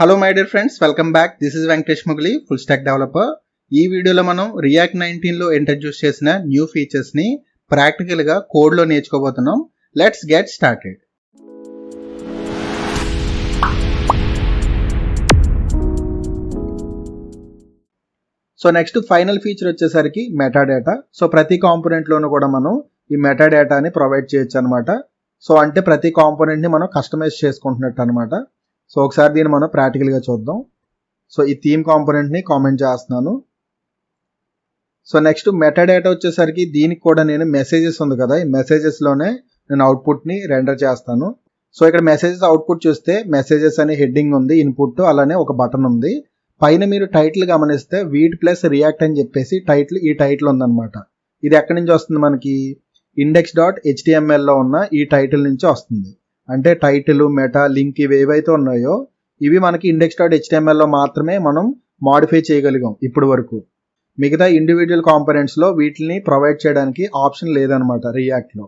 Hello my dear friends, welcome back. This is Venkatesh Mugili, full stack developer. ఈ వీడియోలో మనం React 19లో ఇంట్రడ్యూస్ చేసిన న్యూ ఫీచర్స్ని ప్రాక్టికల్గా కోడ్లో నేర్చుకోబోతున్నాం. Let's get started. So next final feature వచ్చేసరికి మెటాడేటా. సో ప్రతి కాంపోనెంట్లోనూ కూడా మనం ఈ మెటాడేటాని ప్రొవైడ్ చేయొచ్చు అనమాట. సో అంటే ప్రతి కాంపోనెంట్ని మనం కస్టమైజ్ చేసుకుంటున్నట్టు అనమాట. సో ఒకసారి దీన్ని మనం ప్రాక్టికల్గా చూద్దాం. సో ఈ థీమ్ కాంపోనెంట్ని కామెంట్ చేస్తున్నాను. సో నెక్స్ట్ మెటాడేటా వచ్చేసరికి దీనికి కూడా నేను మెసేజెస్ ఉంది కదా, ఈ మెసేజెస్లోనే నేను అవుట్పుట్ని రెండర్ చేస్తాను. సో ఇక్కడ మెసేజెస్ అవుట్పుట్ చూస్తే మెసేజెస్ అనే హెడ్డింగ్ ఉంది, ఇన్పుట్, అలానే ఒక బటన్ ఉంది. పైన మీరు టైటిల్ గమనిస్తే వీట్ ప్లస్ రియాక్ట్ అని చెప్పేసి ఈ టైటిల్ ఉందన్నమాట. ఇది ఎక్కడి నుంచి వస్తుంది? మనకి index.htmlలో ఉన్న ఈ టైటిల్ నుంచి వస్తుంది. అంటే టైటిల్, మెటా, లింక్ ఇవి ఏవైతే ఉన్నాయో ఇవి మనకి index.htmlలో మాత్రమే మనం మాడిఫై చేయగలిగాం ఇప్పటి వరకు. మిగతా ఇండివిజువల్ కాంపోనెంట్స్లో వీటిని ప్రొవైడ్ చేయడానికి ఆప్షన్ లేదనమాట రియాక్ట్లో.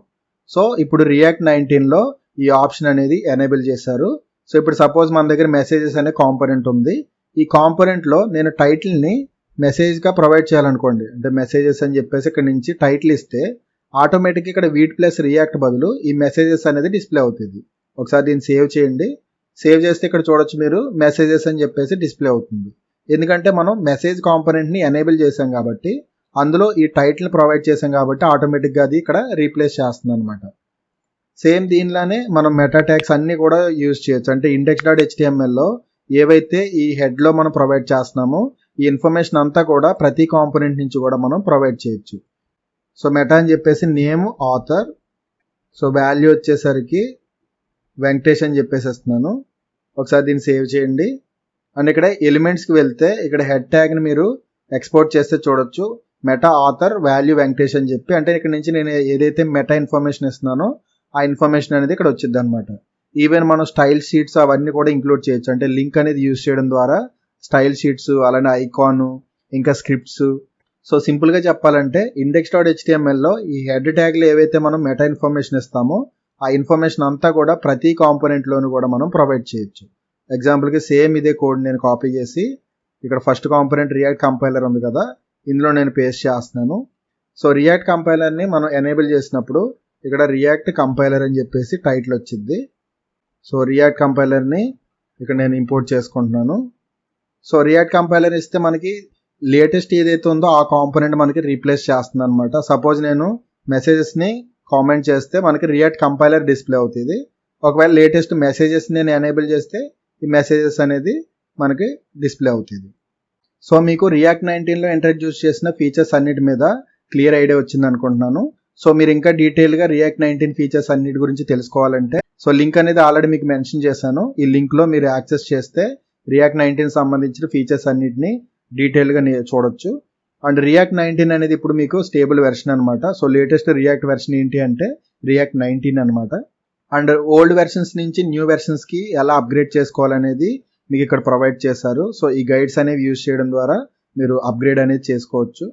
సో ఇప్పుడు రియాక్ట్ 19లో ఈ ఆప్షన్ అనేది ఎనేబుల్ చేశారు. సో ఇప్పుడు సపోజ్ మన దగ్గర మెసేజెస్ అనే కాంపోనెంట్ ఉంది. ఈ కాంపోనెంట్లో నేను టైటిల్ని మెసేజ్గా ప్రొవైడ్ చేయాలనుకోండి, అంటే మెసేజెస్ అని చెప్పేసి ఇక్కడ నుంచి టైటిల్ ఇస్తే ఆటోమేటిక్గా ఇక్కడ వీట్ ప్లస్ రియాక్ట్ బదులు ఈ మెసేజెస్ అనేది డిస్ప్లే అవుతుంది. ఒకసారి దీన్ని సేవ్ చేయండి. సేవ్ చేస్తే ఇక్కడ చూడొచ్చు మీరు మెసేజెస్ అని చెప్పేసి డిస్ప్లే అవుతుంది. ఎందుకంటే మనం మెసేజ్ కాంపోనెంట్ని ఎనేబుల్ చేసాం కాబట్టి, అందులో ఈ టైటిల్ని ప్రొవైడ్ చేసాం కాబట్టి ఆటోమేటిక్గా అది ఇక్కడ రీప్లేస్ చేస్తుంది అనమాట. సేమ్ దీనిలానే మనం మెటా ట్యాగ్స్ అన్నీ కూడా యూజ్ చేయొచ్చు. అంటే index.htmlలో ఏవైతే ఈ హెడ్లో మనం ప్రొవైడ్ చేస్తున్నామో ఈ ఇన్ఫర్మేషన్ అంతా కూడా ప్రతి కాంపోనెంట్ నుంచి కూడా మనం ప్రొవైడ్ చేయొచ్చు. సో మెటా అని చెప్పేసి నేమ్, ఆథర్, సో వాల్యూ వచ్చేసరికి వెంకటేష్ అని చెప్పేసేస్తున్నాను. ఒకసారి దీన్ని సేవ్ చేయండి. అండ్ ఇక్కడ ఎలిమెంట్స్కి వెళ్తే ఇక్కడ హెడ్ ట్యాగ్ని మీరు ఎక్స్పోర్ట్ చేస్తే చూడొచ్చు, మెటా ఆథర్ వాల్యూ వెంకటేష్ అని చెప్పి. అంటే ఇక్కడ నుంచి నేను ఏదైతే మెటా ఇన్ఫర్మేషన్ ఇస్తున్నానో ఆ ఇన్ఫర్మేషన్ అనేది ఇక్కడ వచ్చింది అనమాట. ఈవెన్ మనం స్టైల్ షీట్స్ అవన్నీ కూడా ఇంక్లూడ్ చేయొచ్చు. అంటే లింక్ అనేది యూజ్ చేయడం ద్వారా స్టైల్ షీట్స్, అలానే ఐకాన్, ఇంకా స్క్రిప్ట్స్. సో సింపుల్గా చెప్పాలంటే index.htmlలో ఈ హెడ్ ట్యాగ్లు ఏవైతే మనం మెటా ఇన్ఫర్మేషన్ ఇస్తామో ఆ ఇన్ఫర్మేషన్ అంతా కూడా ప్రతి కాంపోనెంట్లోనూ కూడా మనం ప్రొవైడ్ చేయొచ్చు. ఎగ్జాంపుల్కి సేమ్ ఇదే కోడ్ నేను కాపీ చేసి ఇక్కడ ఫస్ట్ కాంపోనెంట్ రియాక్ట్ కంపైలర్ ఉంది కదా, ఇందులో నేను పేస్ట్ చేస్తున్నాను. సో రియాక్ట్ కంపైలర్ని మనం ఎనేబుల్ చేసినప్పుడు ఇక్కడ రియాక్ట్ కంపైలర్ అని చెప్పేసి టైటిల్ వచ్చింది. సో రియాక్ట్ కంపైలర్ని ఇక్కడ నేను ఇంపోర్ట్ చేసుకుంటున్నాను. సో రియాక్ట్ కంపైలర్ ఇస్తే మనకి లేటెస్ట్ ఏదైతే ఉందో ఆ కాంపోనెంట్ మనకి రీప్లేస్ చేస్తుంది అనమాట. సపోజ్ నేను మెసేజెస్ని కామెంట్ చేస్తే మనకి రియాక్ట్ కంపైలర్ డిస్ప్లే అవుతుంది. ఒకవేళ లేటెస్ట్ మెసేజెస్ నేను ఎనేబుల్ చేస్తే ఈ మెసేజెస్ అనేది మనకి డిస్ప్లే అవుతుంది. సో మీకు రియాక్ట్ 19లో ఇంట్రడ్యూస్ చేసిన ఫీచర్స్ అన్నిటి మీద క్లియర్ ఐడియా వచ్చింది అనుకుంటున్నాను. సో మీరు ఇంకా డీటెయిల్గా రియాక్ట్ 19 ఫీచర్స్ అన్నిటి గురించి తెలుసుకోవాలంటే సో లింక్ అనేది ఆల్రెడీ మీకు మెన్షన్ చేశాను. ఈ లింక్లో మీరు యాక్సెస్ చేస్తే రియాక్ట్ 19 సంబంధించిన ఫీచర్స్ అన్నిటిని డీటెయిల్గా చూడొచ్చు. అండ్ రియాక్ట్ 19 అనేది ఇప్పుడు మీకు స్టేబుల్ వెర్షన్ అనమాట. సో లేటెస్ట్ రియాక్ట్ వెర్షన్ ఏంటి అంటే రియాక్ట్ 19 అనమాట. అండ్ ఓల్డ్ వెర్షన్స్ నుంచి న్యూ వెర్షన్స్కి ఎలా అప్గ్రేడ్ చేసుకోవాలనేది మీకు ఇక్కడ ప్రొవైడ్ చేశారు. సో ఈ గైడ్స్ అనేవి యూజ్ చేయడం ద్వారా మీరు అప్గ్రేడ్ అనేది చేసుకోవచ్చు.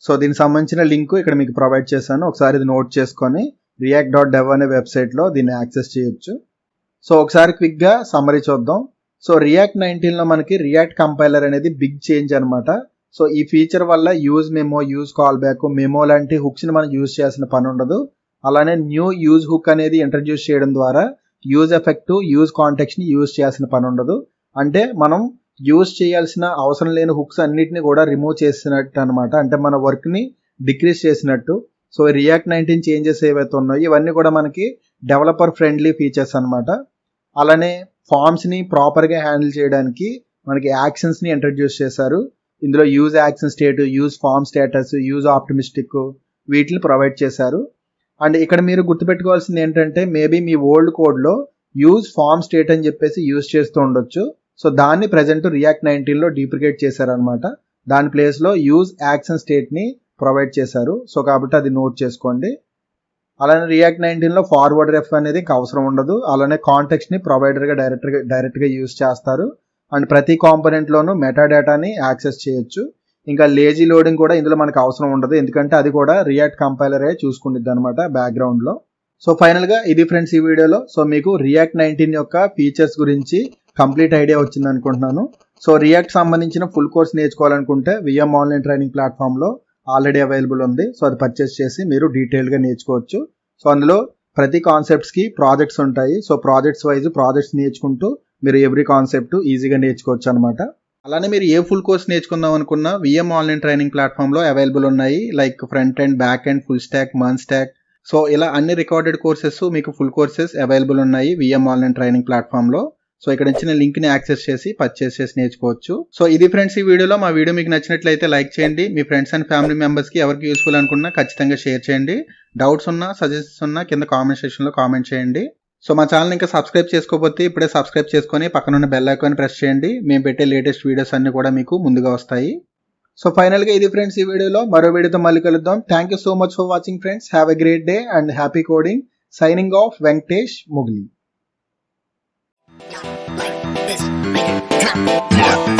సో దీనికి సంబంధించిన లింక్ ఇక్కడ మీకు ప్రొవైడ్ చేశాను. ఒకసారి ఇది నోట్ చేసుకొని react.dev అనే వెబ్సైట్లో దీన్ని యాక్సెస్ చేయొచ్చు. సో ఒకసారి క్విక్గా సమ్మరీ చూద్దాం. సో రియాక్ట్ 19లో మనకి రియాక్ట్ కంపైలర్ అనేది బిగ్ చేంజ్ అనమాట. సో ఈ ఫీచర్ వల్ల use memo, use call back, memo లాంటి హుక్స్ని మనం యూజ్ చేయాల్సిన పని ఉండదు. అలానే న్యూ యూజ్ హుక్ అనేది ఇంట్రడ్యూస్ చేయడం ద్వారా యూజ్ ఎఫెక్ట్, యూజ్ కాంటెక్స్ని యూజ్ చేయాల్సిన పని ఉండదు. అంటే మనం యూజ్ చేయాల్సిన అవసరం లేని హుక్స్ అన్నిటిని కూడా రిమూవ్ చేసినట్టు అనమాట. అంటే మన వర్క్ని డిక్రీజ్ చేసినట్టు. సో రియాక్ట్ 19 చేంజెస్ ఏవైతే ఉన్నాయో ఇవన్నీ కూడా మనకి డెవలపర్ ఫ్రెండ్లీ ఫీచర్స్ అనమాట. అలానే ఫామ్స్ని ప్రాపర్గా హ్యాండిల్ చేయడానికి మనకి యాక్షన్స్ని ఇంట్రడ్యూస్ చేశారు. ఇందులో use action state, use form status, use optimistic వీటిని ప్రొవైడ్ చేశారు. అండ్ ఇక్కడ మీరు గుర్తుపెట్టుకోవాల్సింది ఏంటంటే మేబీ మీ ఓల్డ్ కోడ్లో యూజ్ ఫామ్ స్టేట్ అని చెప్పేసి యూజ్ చేస్తూ ఉండొచ్చు. సో దాన్ని ప్రజెంట్ రియాక్ట్ 19లో డీప్రికేట్ చేశారనమాట. దాని ప్లేస్లో యూజ్ యాక్షన్ స్టేట్ని ప్రొవైడ్ చేశారు. సో కాబట్టి అది నోట్ చేసుకోండి. అలానే రియాక్ట్ 19లో ఫార్వర్డ్ రెఫ్ అనేది ఇంకా అవసరం ఉండదు. అలానే కాంటెక్స్ట్ని ప్రొవైడర్గా డైరెక్ట్గా యూజ్ చేస్తారు. అండ్ ప్రతి కాంపోనెంట్లోనూ మెటా డేటాని యాక్సెస్ చేయొచ్చు. ఇంకా లేజీ లోడింగ్ కూడా ఇందులో మనకు అవసరం ఉండదు, ఎందుకంటే అది కూడా రియాక్ట్ కంపైలరే చూసుకుంటుంది అనమాట బ్యాక్గ్రౌండ్లో. సో ఫైనల్గా ఇది ఫ్రెండ్స్ ఈ వీడియోలో. సో మీకు రియాక్ట్ 19 యొక్క ఫీచర్స్ గురించి కంప్లీట్ ఐడియా వచ్చింది అనుకుంటున్నాను. సో రియాక్ట్ సంబంధించిన ఫుల్ కోర్స్ నేర్చుకోవాలనుకుంటే విఎం ఆన్లైన్ ట్రైనింగ్ ప్లాట్ఫామ్లో ఆల్రెడీ అవైలబుల్ ఉంది. సో అది పర్చేస్ చేసి మీరు డీటెయిల్గా నేర్చుకోవచ్చు. సో అందులో ప్రతి కాన్సెప్ట్స్కి ప్రాజెక్ట్స్ ఉంటాయి. సో ప్రాజెక్ట్స్ వైజ్ ప్రాజెక్ట్స్ నేర్చుకుంటూ మీరు ఎవ్రీ కాన్సెప్ట్ ఈజీగా నేర్చుకోవచ్చు అనమాట. అలానే మీరు ఏ ఫుల్ కోర్స్ నేర్చుకుందాం అనుకున్నా విఎం ఆన్లైన్ ట్రైనింగ్ ప్లాట్ఫామ్లో అవైలబుల్ ఉన్నాయి. Like front end, back end, full stock, Mann stock. So ఇలా అన్ని రికార్డెడ్ కోర్సెస్ మీకు ఫుల్ కోర్సెస్ అవైలబుల్ ఉన్నాయి విఎం ఆన్లైన్ ట్రైనింగ్ ప్లాట్ఫామ్లో. సో ఇక్కడ ఇచ్చిన లింక్ని యాక్సెస్ చేసి పర్చేస్ చేసి నేర్చుకోవచ్చు. సో ఇది ఫ్రెండ్స్ ఈ వీడియోలో. మా వీడియో మీకు నచ్చినట్లయితే లైక్ చేయండి. మీ ఫ్రెండ్స్ అండ్ ఫ్యామిలీ మెంబర్స్కి ఎవరికి యూస్ఫుల్ అనుకున్నా ఖచ్చితంగా షేర్ చేయండి. డౌట్స్ ఉన్నా, సజెషన్స్ ఉన్నా కింద కామెంట్ సెక్షన్లో కామెంట్ చేయండి. సో మా ఛానల్ ఇంకా సబ్స్క్రైబ్ చేసుకోకపోతే ఇప్పుడే సబ్స్క్రైబ్ చేసుకొని పక్కనున్న బెల్ ఐకాన్ ప్రెస్ చేయండి. మేము పెట్టే లేటెస్ట్ వీడియోస్ అన్ని కూడా మీకు ముందుగా వస్తాయి. సో ఫైనల్గా ఇది ఫ్రెండ్స్ ఈ వీడియోలో. మరో వీడియోతో మళ్ళీ కలుద్దాం. Thank you so much for watching friends. Have a great day and happy coding. Signing off, Venkatesh Mugli. Yeah.